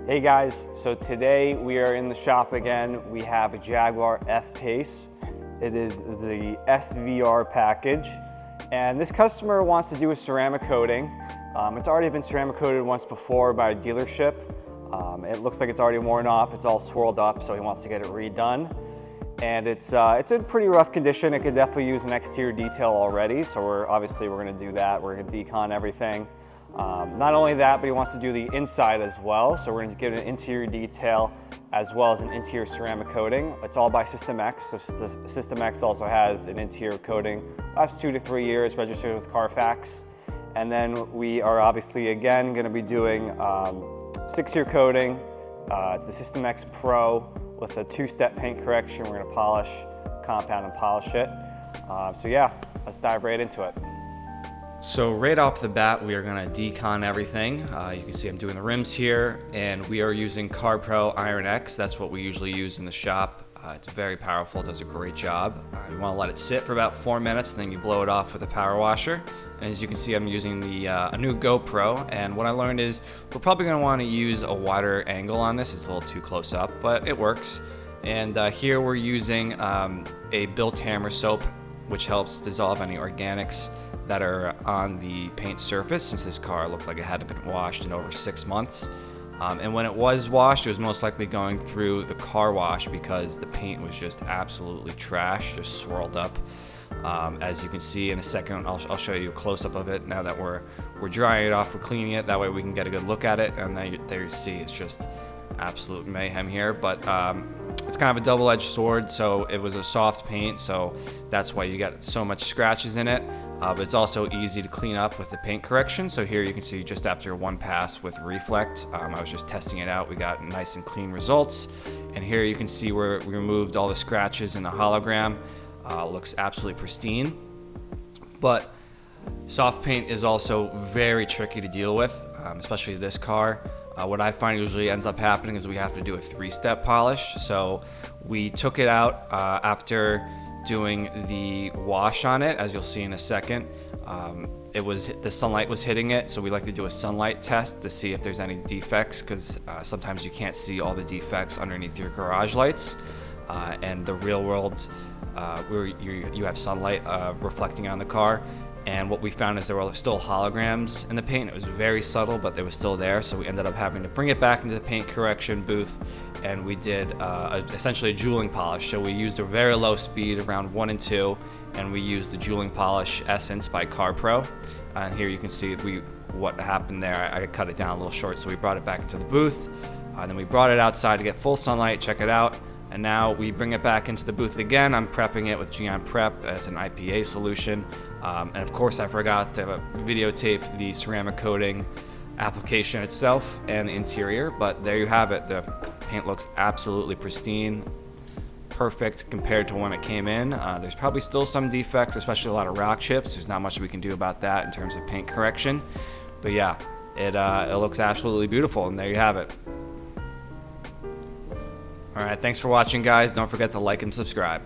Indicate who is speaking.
Speaker 1: Hey guys, so today we are in the shop again. We have a Jaguar F-pace. It is the SVR package, and this customer wants to do a ceramic coating. It's already been ceramic coated once before by a dealership. It looks like it's already worn off. It's all swirled up, so he wants to get it redone. And it's in pretty rough condition. It could definitely use an exterior detail already, so we're going to do that. We're going to decon everything. Not only that, but he wants to do the inside as well. So we're going to give it an interior detail as well as an interior ceramic coating. It's all by System X. So System X also has an interior coating. Last 2 to 3 years, registered with Carfax. And then we are obviously again going to be doing 6-year coating. It's the System X Pro with a 2-step paint correction. We're going to polish, compound, and polish it. So yeah, let's dive right into it.
Speaker 2: So right off the bat, we are going to decon everything. You can see I'm doing the rims here, and we are using CarPro Iron X. That's what we usually use in the shop. It's very powerful, does a great job. You want to let it sit for about 4 minutes, and then you blow it off with a power washer. And as you can see, I'm using a new GoPro, and what I learned is we're probably going to want to use a wider angle on this. It's a little too close up, but it works. And here we're using a built hammer soap, which helps dissolve any organics that are on the paint surface, since this car looked like it hadn't been washed in over 6 months. And when it was washed, it was most likely going through the car wash because the paint was just absolutely trash, just swirled up. As you can see in a second, I'll show you a close-up of it now that we're drying it off, we're cleaning it, that way we can get a good look at it. And there you see it's just absolute mayhem here, but it's kind of a double-edged sword. So it was a soft paint, so that's why you got so much scratches in it. But it's also easy to clean up with the paint correction. So here you can see just after one pass with Reflect, I was just testing it out. We got nice and clean results. And here you can see where we removed all the scratches in the hologram. Looks absolutely pristine. But soft paint is also very tricky to deal with, especially this car. What I find usually ends up happening is we have to do a 3-step polish. So we took it out after doing the wash on it, as you'll see in a second. The sunlight was hitting it, so we like to do a sunlight test to see if there's any defects, because sometimes you can't see all the defects underneath your garage lights. And the real world, where you have sunlight reflecting on the car. And what we found is there were still holograms in the paint. It was very subtle, but they were still there. So we ended up having to bring it back into the paint correction booth, and we did essentially a jeweling polish. So we used a very low speed, around 1 and 2, and we used the jeweling polish Essence by CarPro. And here you can see what happened there. I cut it down a little short, so we brought it back into the booth. Then we brought it outside to get full sunlight, check it out. And now we bring it back into the booth again. I'm prepping it with Gion Prep as an IPA solution. And of course I forgot to videotape the ceramic coating application itself and the interior, but there you have it. The paint looks absolutely pristine, perfect compared to when it came in. There's probably still some defects, especially a lot of rock chips. There's not much we can do about that in terms of paint correction. But yeah, it looks absolutely beautiful, and there you have it. All right, thanks for watching, guys. Don't forget to like and subscribe.